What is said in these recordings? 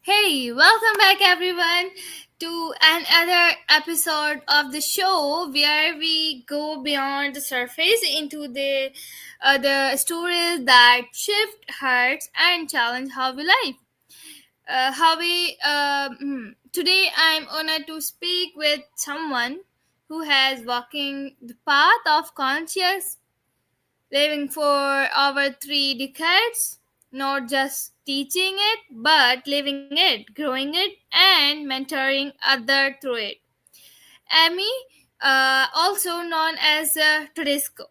Hey, welcome back everyone to another episode of the show where we go beyond the surface into the stories that shift hearts and challenge how we live. Today I'm honored to speak with someone who has walking the path of conscious living for over 3 decades, not just teaching it, but living it, growing it, and mentoring others through it. Amy, also known as Todisco,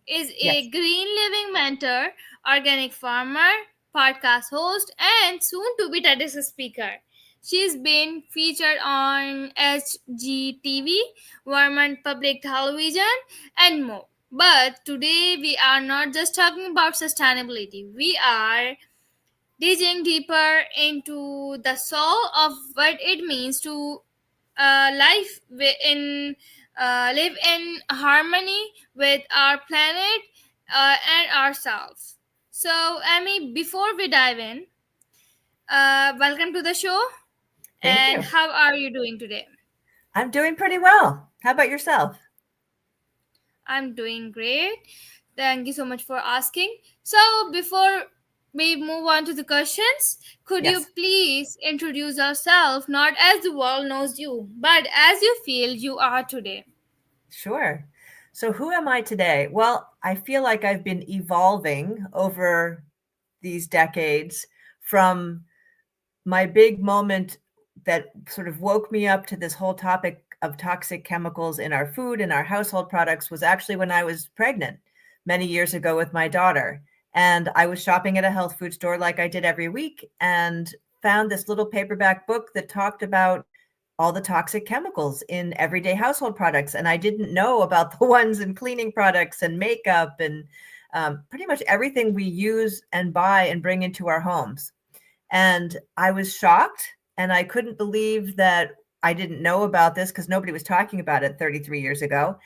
is Yes. a green living mentor, organic farmer, podcast host, and soon to be TEDx speaker. She's been featured on HGTV, Vermont Public Television, and more. But today we are not just talking about sustainability. We are digging deeper into the soul of what it means to live in harmony with our planet and ourselves. So, Amy, before we dive in, welcome to the show. Thank And you. how are you doing today? I'm doing pretty well. How about yourself? I'm doing great. Thank you so much for asking. So, before we move on to the questions, could you Yes, please introduce yourself not as the world knows you, but as you feel you are today? sure. So, who am I today? Well, I feel like I've been evolving over these decades from my big moment that sort of woke me up to this whole topic of toxic chemicals in our food and our household products was actually when I was pregnant many years ago with my daughter. And I was shopping at a health food store like I did every week and found this little paperback book that talked about all the toxic chemicals in everyday household products. And I didn't know about the ones in cleaning products and makeup and pretty much everything we use and buy and bring into our homes. And I was shocked and I couldn't believe that I didn't know about this because nobody was talking about it 33 years ago.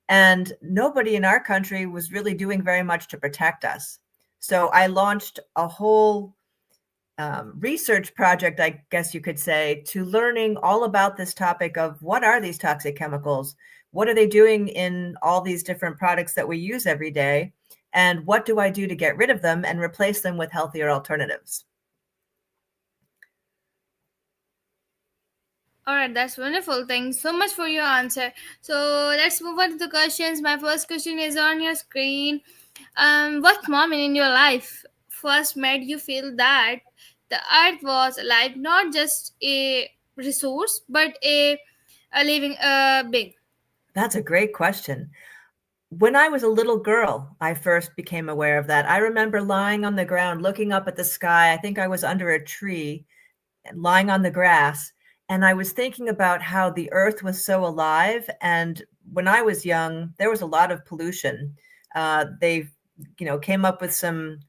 And nobody in our country was really doing very much to protect us. So I launched a whole research project, I guess you could say, to learning all about this topic of what are these toxic chemicals? What are they doing in all these different products that we use every day? And what do I do to get rid of them and replace them with healthier alternatives? All right, that's wonderful. Thanks so much for your answer. So let's move on to the questions. My first question is on your screen. What moment in your life first made you feel that the earth was alive, not just a resource, but a living being? That's a great question. When I was a little girl, I first became aware of that. I remember lying on the ground, looking up at the sky. I think I was under a tree, lying on the grass, and I was thinking about how the earth was so alive. And when I was young, there was a lot of pollution. They came up with some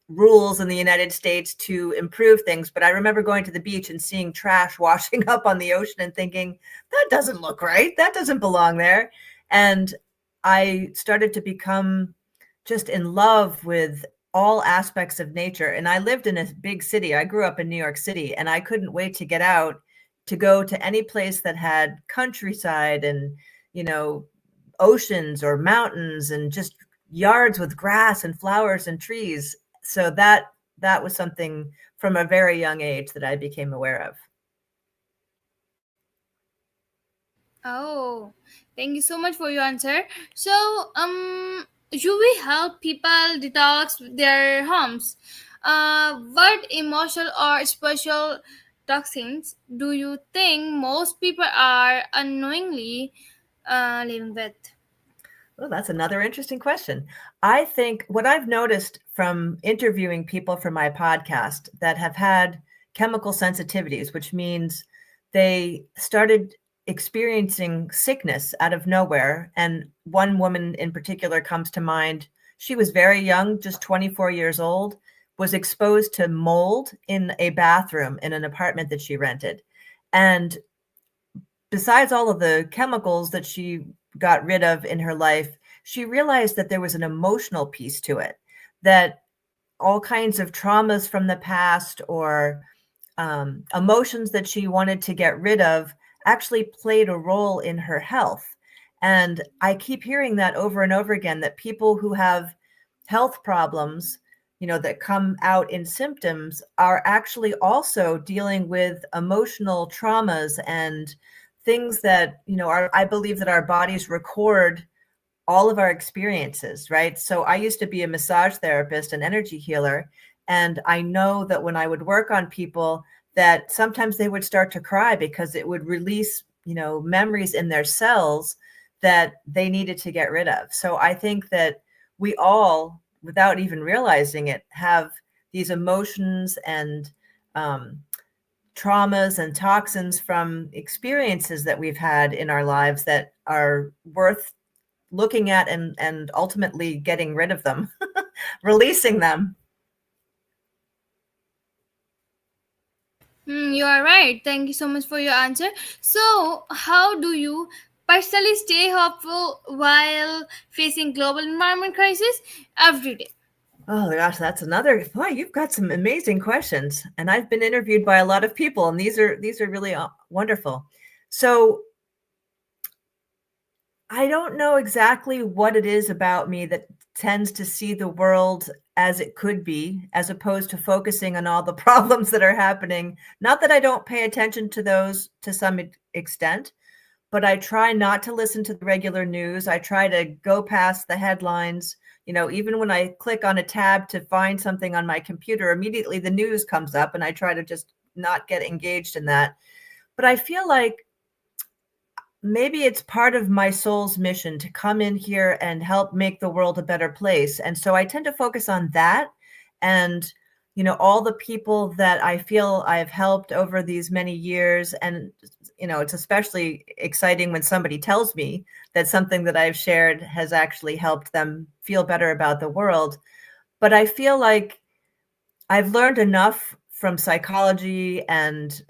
rules in the United States to improve things. But I remember going to the beach and seeing trash washing up on the ocean and thinking, that doesn't look right. That doesn't belong there. And I started to become just in love with all aspects of nature. And I lived in a big city. I grew up in New York City, and I couldn't wait to get out to go to any place that had countryside and, you know, oceans or mountains and just yards with grass and flowers and trees. So that was something from a very young age that I became aware of. Oh, thank you so much for your answer. So, do we help people detox their homes? What emotional or special toxins do you think most people are unknowingly living with? Well, that's another interesting question. I think what I've noticed from interviewing people for my podcast that have had chemical sensitivities, which means they started experiencing sickness out of nowhere. And one woman in particular comes to mind. She was very young, just 24 years old, was exposed to mold in a bathroom in an apartment that she rented. And besides all of the chemicals that she got rid of in her life, she realized that there was an emotional piece to it, that all kinds of traumas from the past or emotions that she wanted to get rid of actually played a role in her health. And I keep hearing that over and over again, that people who have health problems, that come out in symptoms are actually also dealing with emotional traumas and things that, I believe that our bodies record all of our experiences, right? So I used to be a massage therapist and energy healer. And I know that when I would work on people, that sometimes they would start to cry because it would release, memories in their cells that they needed to get rid of. So I think that we all, without even realizing it, have these emotions and traumas and toxins from experiences that we've had in our lives that are worth looking at and ultimately getting rid of them, releasing them. You are right. Thank you so much for your answer. So, how do you personally stay hopeful while facing global environment crisis every day? Oh gosh, that's another. Boy, you've got some amazing questions, and I've been interviewed by a lot of people, and these are really wonderful. So I don't know exactly what it is about me that tends to see the world as it could be, as opposed to focusing on all the problems that are happening. Not that I don't pay attention to those to some extent, but I try not to listen to the regular news. I try to go past the headlines. Even when I click on a tab to find something on my computer, immediately the news comes up, and I try to just not get engaged in that. But I feel like maybe it's part of my soul's mission to come in here and help make the world a better place. And so I tend to focus on that and, all the people that I feel I've helped over these many years. And, it's especially exciting when somebody tells me that something that I've shared has actually helped them feel better about the world. But I feel like I've learned enough from psychology and,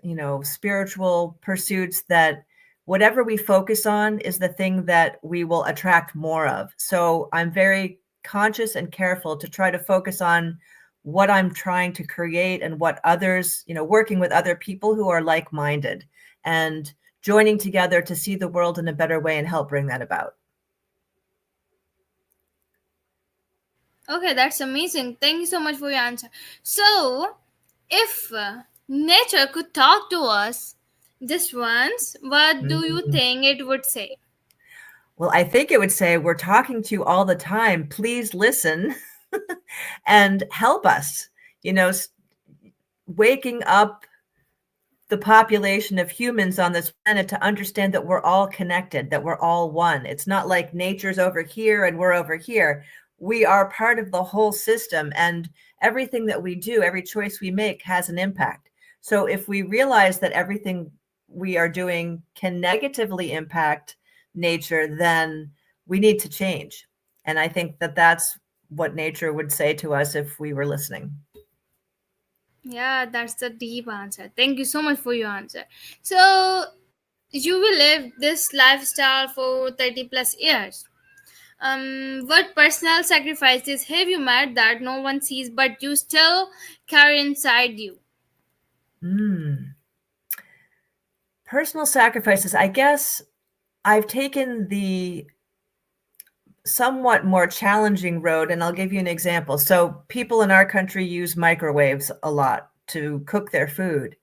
spiritual pursuits that whatever we focus on is the thing that we will attract more of. So I'm very conscious and careful to try to focus on what I'm trying to create and what others, working with other people who are like-minded and joining together to see the world in a better way and help bring that about. Okay, that's amazing. Thank you so much for your answer. So, if nature could talk to us just once, what do you Mhm. think it would say? Well, I think it would say, we're talking to you all the time. Please listen and help us, waking up the population of humans on this planet to understand that we're all connected, that we're all one. It's not like nature's over here and we're over here. We are part of the whole system, and everything that we do, every choice we make has an impact. So if we realize that everything we are doing can negatively impact nature, then we need to change. And I think that that's what nature would say to us if we were listening. Yeah, that's the deep answer. Thank you so much for your answer. So, you will live this lifestyle for 30 plus years. What personal sacrifices have you made that no one sees but you still carry inside you? Mm. Personal sacrifices. I guess I've taken the somewhat more challenging road, and I'll give you an example. So people in our country use microwaves a lot to cook their food.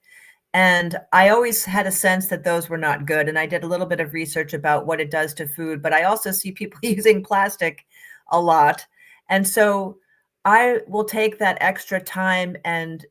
And I always had a sense that those were not good. And I did a little bit of research about what it does to food, but I also see people using plastic a lot. And so I will take that extra time and,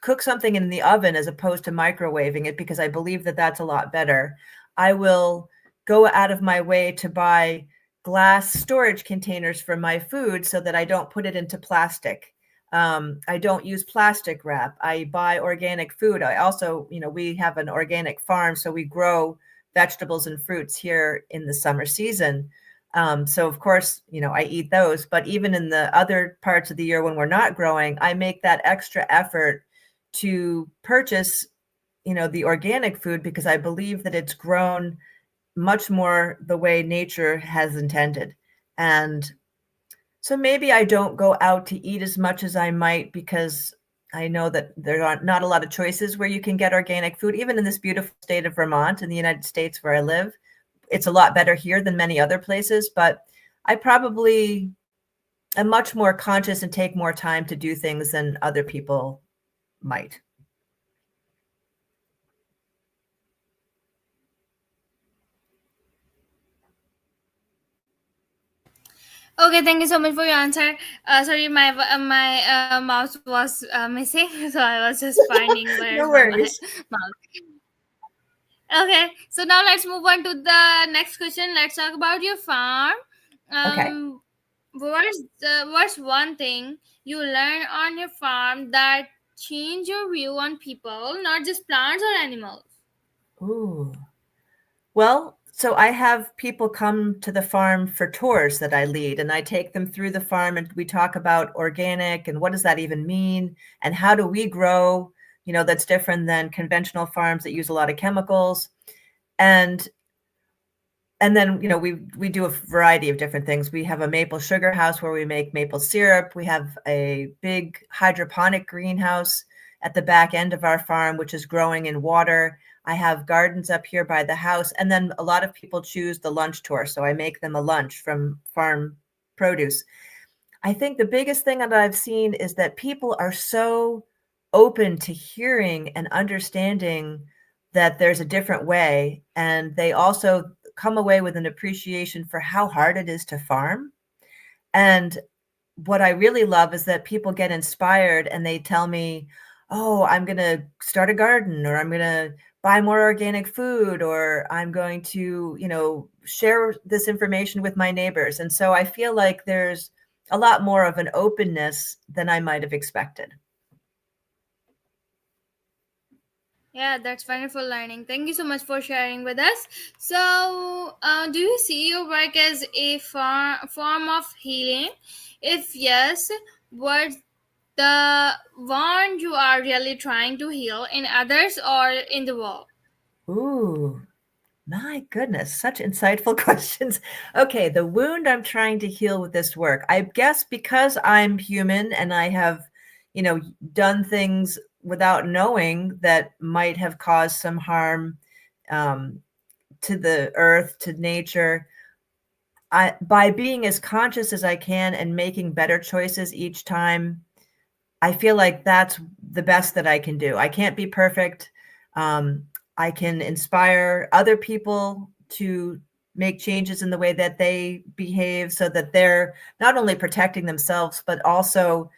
cook something in the oven as opposed to microwaving it, because I believe that that's a lot better. I will go out of my way to buy glass storage containers for my food so that I don't put it into plastic. I don't use plastic wrap. I buy organic food. I also, we have an organic farm, so we grow vegetables and fruits here in the summer season. So of course, I eat those, but even in the other parts of the year when we're not growing, I make that extra effort to purchase, the organic food, because I believe that it's grown much more the way nature has intended. And so maybe I don't go out to eat as much as I might because I know that there are not a lot of choices where you can get organic food, even in this beautiful state of Vermont in the United States where I live. It's a lot better here than many other places, but I probably am much more conscious and take more time to do things than other people might. Okay, thank you so much for your answer. Sorry, my mouse was missing, so I was just finding No where's my worries. mouse. Okay, so now let's move on to the next question. Let's talk about your farm. Okay. Um, what's one thing you learned on your farm that changed your view on people, not just plants or animals? Ooh. Well, so I have people come to the farm for tours that I lead, and I take them through the farm and we talk about organic and what does that even mean and how do we grow, that's different than conventional farms that use a lot of chemicals. And then, we do a variety of different things. We have a maple sugar house where we make maple syrup. We have a big hydroponic greenhouse at the back end of our farm, which is growing in water. I have gardens up here by the house. And then a lot of people choose the lunch tour. So I make them a lunch from farm produce. I think the biggest thing that I've seen is that people are so open to hearing and understanding that there's a different way. And they also come away with an appreciation for how hard it is to farm. And what I really love is that people get inspired and they tell me, oh, I'm going to start a garden, or I'm going to buy more organic food, or I'm going to, share this information with my neighbors. And so I feel like there's a lot more of an openness than I might have expected. Yeah, that's wonderful learning. Thank you so much for sharing with us. So, do you see your work as a form of healing? If yes, what the one you are really trying to heal in others or in the world? Ooh, my goodness, such insightful questions. Okay, the wound I'm trying to heal with this work. I guess because I'm human and I have, done things without knowing that might have caused some harm to the earth, to nature. By being as conscious as I can and making better choices each time, I feel like that's the best that I can do. I can't be perfect. Um, I can inspire other people to make changes in the way that they behave so that they're not only protecting themselves, but also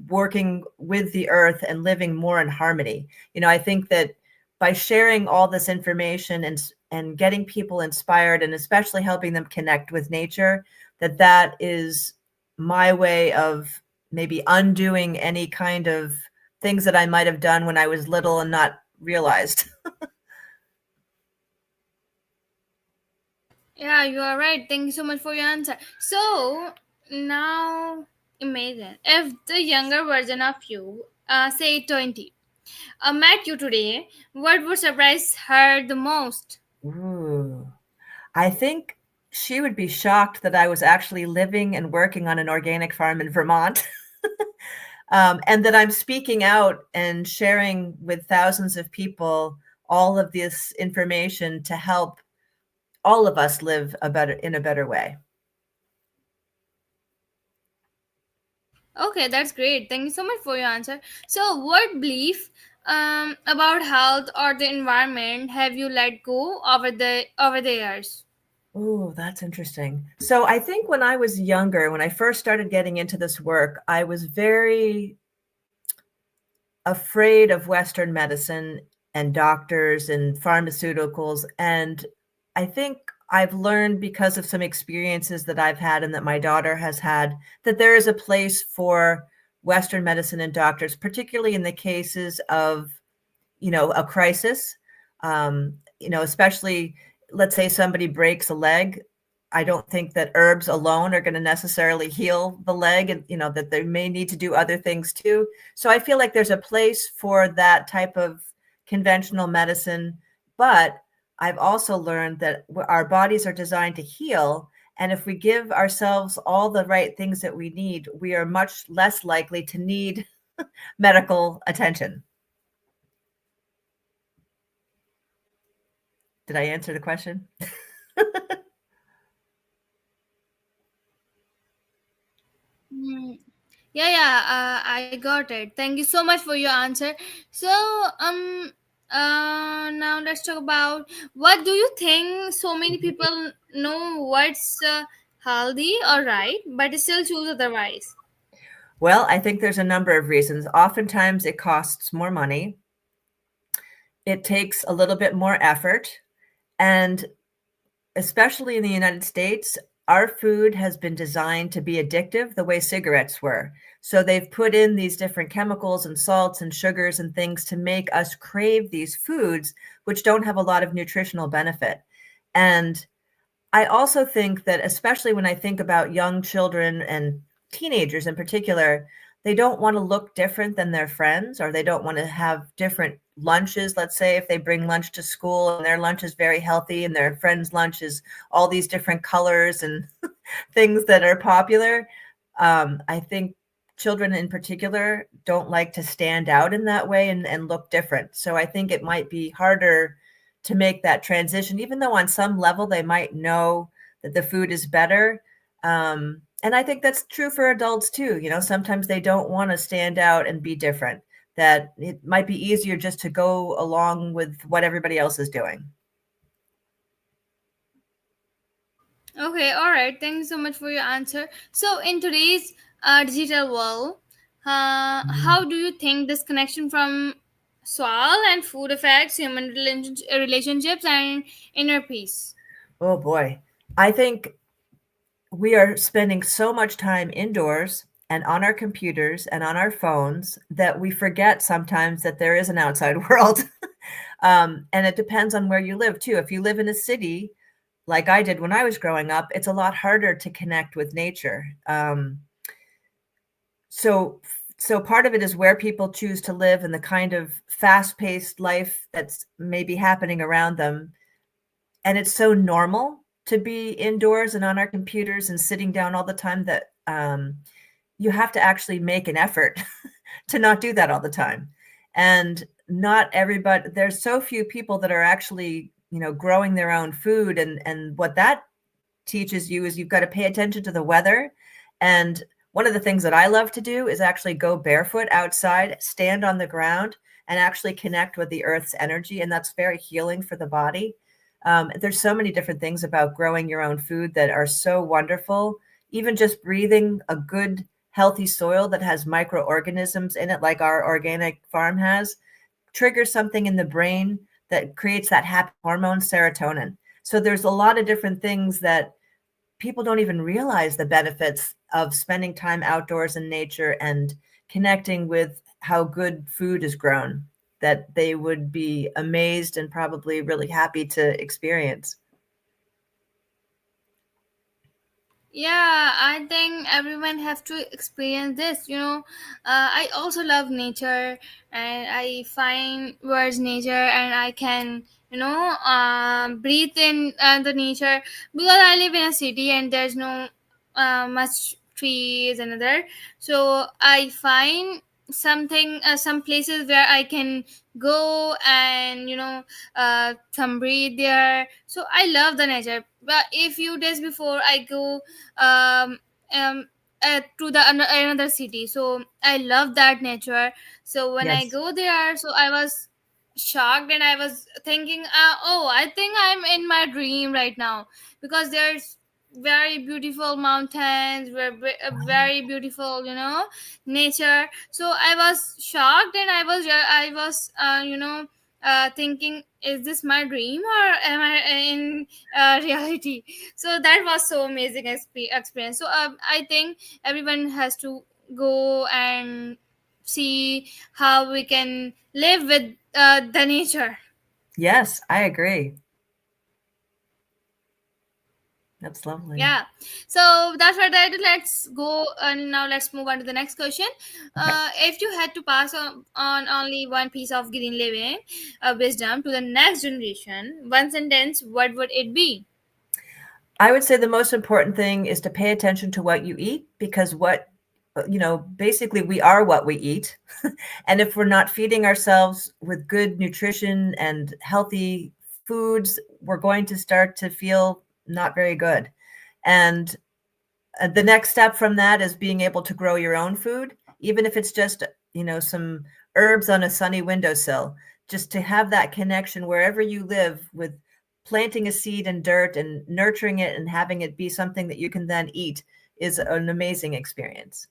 working with the earth and living more in harmony. I think that by sharing all this information and getting people inspired and especially helping them connect with nature, that is my way of maybe undoing any kind of things that I might have done when I was little and not realized. Yeah, you are right. Thank you so much for your answer. So, now imagine if the younger version of you, say 20, met you today, what would surprise her the most? Ooh. I think she would be shocked that I was actually living and working on an organic farm in Vermont. And that I'm speaking out and sharing with thousands of people all of this information to help all of us live in a better way. Okay, that's great. Thank you so much for your answer. So, what belief about health or the environment have you let go over the years? Oh, that's interesting. So I think when I was younger, when I first started getting into this work, I was very afraid of Western medicine and doctors and pharmaceuticals. And I think I've learned because of some experiences that I've had and that my daughter has had, that there is a place for Western medicine and doctors, particularly in the cases of, a crisis. Especially, let's say somebody breaks a leg. I don't think that herbs alone are going to necessarily heal the leg, and that they may need to do other things too. So I feel like there's a place for that type of conventional medicine, but I've also learned that our bodies are designed to heal, and if we give ourselves all the right things that we need, we are much less likely to need medical attention. Did I answer the question? Mm, yeah, yeah, I got it. Thank you so much for your answer. So, now let's talk about, what do you think so many people know what's healthy or right, but still choose otherwise? Well, I think there's a number of reasons. Oftentimes it costs more money. It takes a little bit more effort. And especially in the United States, our food has been designed to be addictive the way cigarettes were. So they've put in these different chemicals and salts and sugars and things to make us crave these foods, which don't have a lot of nutritional benefit. And I also think that, especially when I think about young children and teenagers in particular, they don't want to look different than their friends, or they don't want to have different lunches. Let's say if they bring lunch to school and their lunch is very healthy and their friend's lunch is all these different colors and things that are popular. I think children in particular don't like to stand out in that way and look different. So I think it might be harder to make that transition, even though on some level they might know that the food is better. And I think that's true for adults too. You know, sometimes they don't want to stand out and be different, that it might be easier just to go along with what everybody else is doing. Okay, all right. Thank you so much for your answer. So, in today's digital world, how do you think this connection from soil and food affects human relationships and inner peace? Oh boy. I think we are spending so much time indoors and on our computers and on our phones that we forget sometimes that there is an outside world. And it depends on where you live too. If you live in a city, like I did when I was growing up, it's a lot harder to connect with nature. So so part of it is where people choose to live and the kind of fast-paced life that's maybe happening around them. And it's so normal to be indoors and on our computers and sitting down all the time that you have to actually make an effort to not do that all the time. And not everybody, there's so few people that are actually, you know, growing their own food. And what that teaches you is you've got to pay attention to the weather. And one of the things that I love to do is actually go barefoot outside, stand on the ground, and actually connect with the earth's energy. And that's very healing for the body. There's so many different things about growing your own food that are so wonderful. Even just breathing a good, healthy soil that has microorganisms in it, like our organic farm has, triggers something in the brain that creates that happy hormone, serotonin. So there's a lot of different things that people don't even realize the benefits of spending time outdoors in nature and connecting with how good food is grown, that they would be amazed and probably really happy to experience. Yeah, I think everyone have to experience this. I also love nature, and I find words nature, and I can breathe in the nature, because I live in a city and there's no much trees and other. So I find some places where I can go and some breathe there. So I love the nature. But a few days before I go um, um, to the another city, so I love that nature. So when I Yes. go there, so I was shocked, and I was thinking, oh, I think I'm in my dream right now, because there's very beautiful mountains, very beautiful nature. So I was shocked, and I was thinking, is this my dream, or am I in reality? So that was so amazing experience. So I think everyone has to go and see how we can live with the nature. Yes, I agree. That's lovely. Yeah, so that's what I did. Let's go, and now let's move on to the next question. Okay. If you had to pass on only one piece of green living wisdom to the next generation, one sentence, what would it be? I would say the most important thing is to pay attention to what you eat, because what basically we are what we eat. And if we're not feeding ourselves with good nutrition and healthy foods, we're going to start to feel not very good. And the next step from that is being able to grow your own food, even if it's just, some herbs on a sunny windowsill, just to have that connection wherever you live with planting a seed in dirt and nurturing it and having it be something that you can then eat is an amazing experience.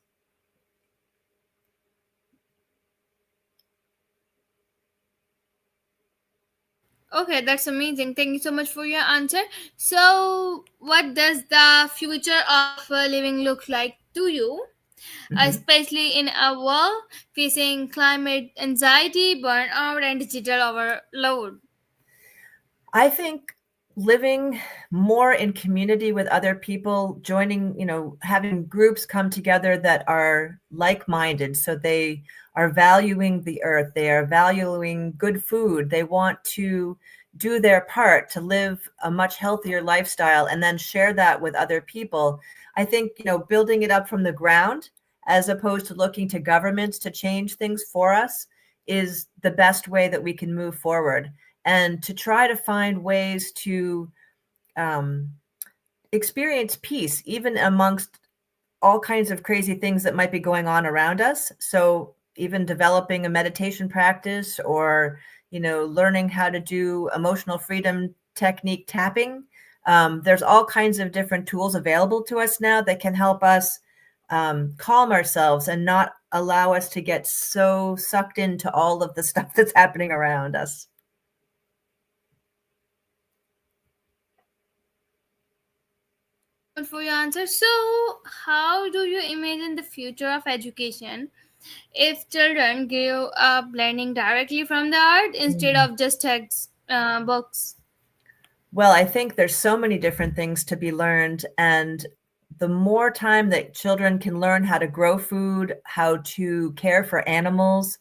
Okay, that's amazing. Thank you so much for your answer. So, what does the future of living look like to you, Mhm. especially in a world facing climate anxiety, burnout, and digital overload? I think living more in community with other people, joining, having groups come together that are like-minded. So they are valuing the earth, they are valuing good food, they want to do their part to live a much healthier lifestyle and then share that with other people. I think, building it up from the ground as opposed to looking to governments to change things for us is the best way that we can move forward, and to try to find ways to um, experience peace, even amongst all kinds of crazy things that might be going on around us. So even developing a meditation practice, or learning how to do emotional freedom technique tapping. There's all kinds of different tools available to us now that can help us calm ourselves and not allow us to get so sucked into all of the stuff that's happening around us. Thank you so much for your answer. So, how do you imagine the future of education if children grew up learning directly from the art instead Mm. of just text books? Well, I think there's so many different things to be learned, and the more time that children can learn how to grow food, how to care for animals,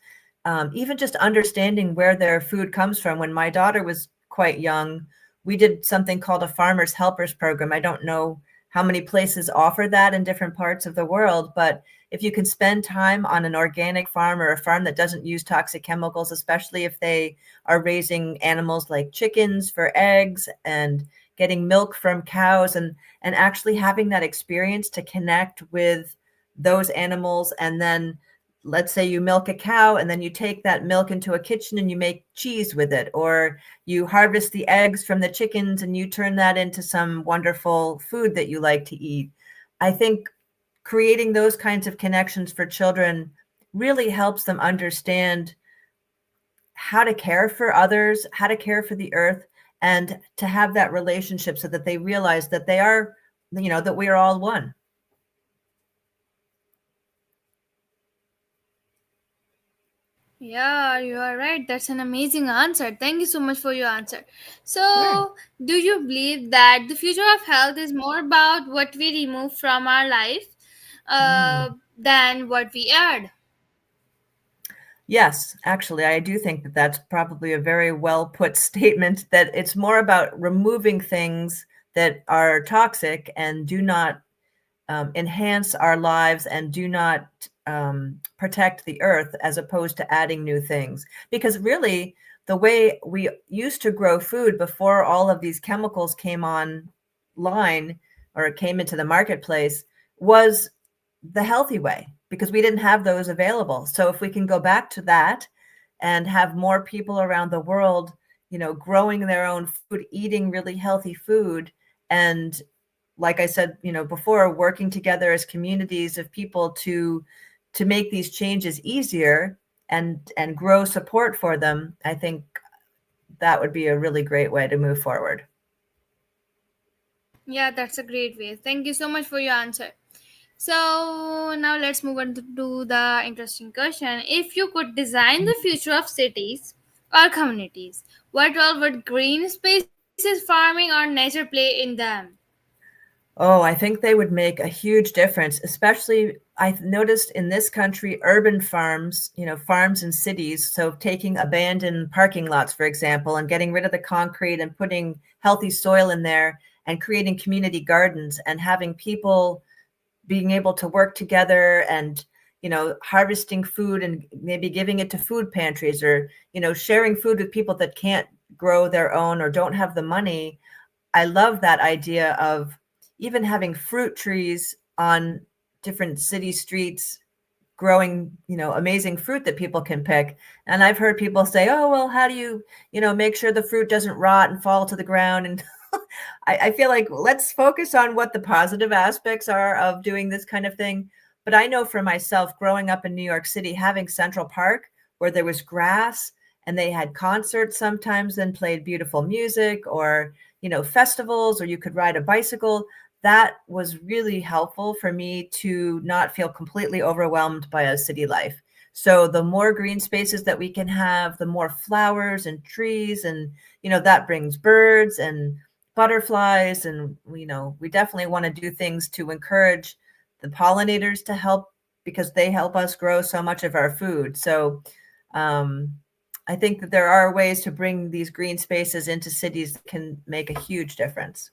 even just understanding where their food comes from. When my daughter was quite young, we did something called a Farmers Helpers Program. I don't know how many places offer that in different parts of the world, but if you can spend time on an organic farm or a farm that doesn't use toxic chemicals, especially if they are raising animals like chickens for eggs and getting milk from cows, and actually having that experience to connect with those animals. And then let's say you milk a cow and then you take that milk into a kitchen and you make cheese with it, or you harvest the eggs from the chickens and you turn that into some wonderful food that you like to eat. I think creating those kinds of connections for children really helps them understand how to care for others, how to care for the earth, and to have that relationship so that they realize that they are, that we are all one. Yeah, you are right. That's an amazing answer. Thank you so much for your answer. Sure. So, do you believe that the future of health is more about what we remove from our life Mm. than what we add? Yes, actually, I do think that that's probably a very well put statement, that it's more about removing things that are toxic and do not enhance our lives and do not protect the earth, as opposed to adding new things. Because really, the way we used to grow food before all of these chemicals came online or came into the marketplace was the healthy way, because we didn't have those available. So if we can go back to that and have more people around the world, growing their own food, eating really healthy food, and like I said, before, working together as communities of people to make these changes easier and grow support for them, I think that would be a really great way to move forward. Yeah, that's a great way. Thank you so much for your answer. So, now let's move on to the interesting question. If you could design the future of cities or communities, what role would green spaces, farming, or nature play in them? Oh, I think they would make a huge difference, especially I've noticed in this country, urban farms, farms in cities. So taking abandoned parking lots, for example, and getting rid of the concrete and putting healthy soil in there and creating community gardens and having people being able to work together and, harvesting food and maybe giving it to food pantries, or, sharing food with people that can't grow their own or don't have the money. I love that idea of even having fruit trees on different city streets, growing, amazing fruit that people can pick. And I've heard people say, oh, well, how do you, make sure the fruit doesn't rot and fall to the ground? And I feel like let's focus on what the positive aspects are of doing this kind of thing. But I know for myself, growing up in New York City, having Central Park where there was grass and they had concerts sometimes and played beautiful music, or, festivals, or you could ride a bicycle. That was really helpful for me to not feel completely overwhelmed by a city life. So the more green spaces that we can have, the more flowers and trees, and, that brings birds and butterflies. And, we definitely want to do things to encourage the pollinators to help, because they help us grow so much of our food. So I think that there are ways to bring these green spaces into cities that can make a huge difference.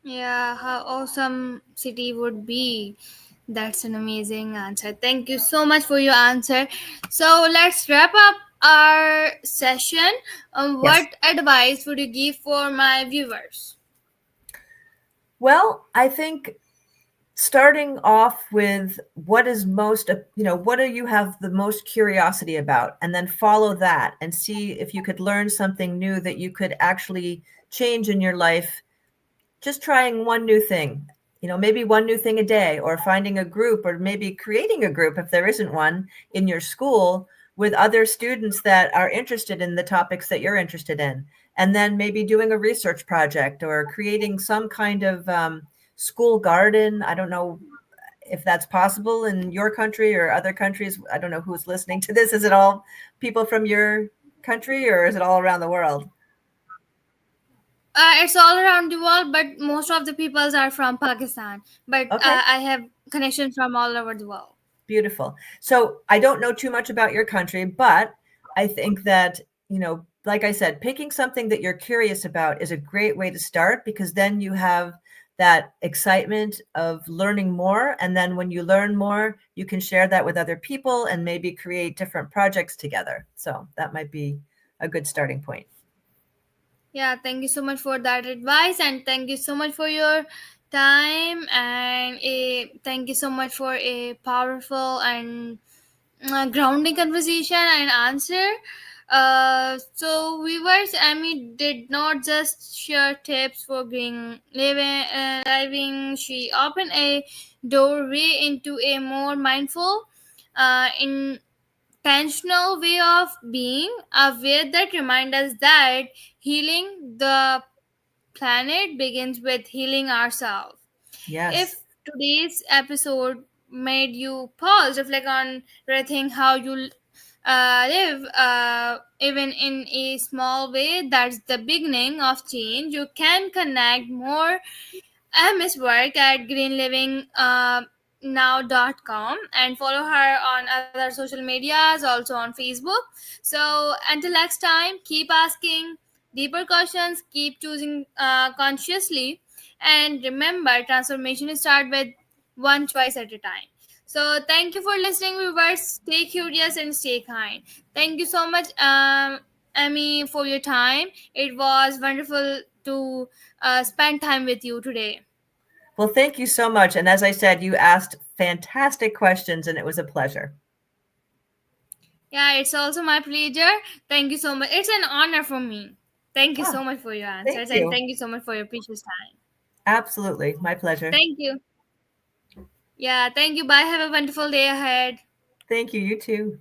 Yeah, how awesome city would be. That's an amazing answer. Thank you so much for your answer. So let's wrap up our session. Yes. What advice would you give for my viewers? Well, I think starting off with what is most, what do you have the most curiosity about? And then follow that and see if you could learn something new that you could actually change in your life. Just trying one new thing, maybe one new thing a day, or finding a group, or maybe creating a group if there isn't one in your school, with other students that are interested in the topics that you're interested in. And then maybe doing a research project or creating some kind of school garden. I don't know if that's possible in your country or other countries. I don't know who's listening to this. Is it all people from your country, or is it all around the world? It's all around the world, but most of the peoples are from Pakistan. But Okay. I have connections from all over the world. Beautiful. So I don't know too much about your country, but I think that, like I said, picking something that you're curious about is a great way to start, because then you have that excitement of learning more. And then when you learn more, you can share that with other people and maybe create different projects together. So that might be a good starting point. Yeah, thank you so much for that advice, and thank you so much for your time, and thank you so much for a powerful and grounding conversation and answer. So viewers, Amy did not just share tips for green living. She opened a doorway into a more mindful, intentional way of being, a way that reminds us that healing the planet begins with healing ourselves. Yes. If today's episode made you pause, reflect on, rethink how you live, even in a small way, that's the beginning of change. You can connect more Miss work at greenlivingnow.com, and follow her on other social medias, also on Facebook. So until next time, keep asking deeper questions, keep choosing consciously, and remember, transformation starts with one choice at a time. So thank you for listening, viewers. Stay curious and stay kind. Thank you so much, Amy, for your time. It was wonderful to spend time with you today. Well, thank you so much. And as I said, you asked fantastic questions, and it was a pleasure. Yeah, it's also my pleasure. Thank you so much. It's an honor for me. Thank you Ah, so much for your thank answers, and you. thank you so much for your precious time. Absolutely. My pleasure. Thank you. Yeah, thank you. Bye. Have a wonderful day ahead. Thank you. You too.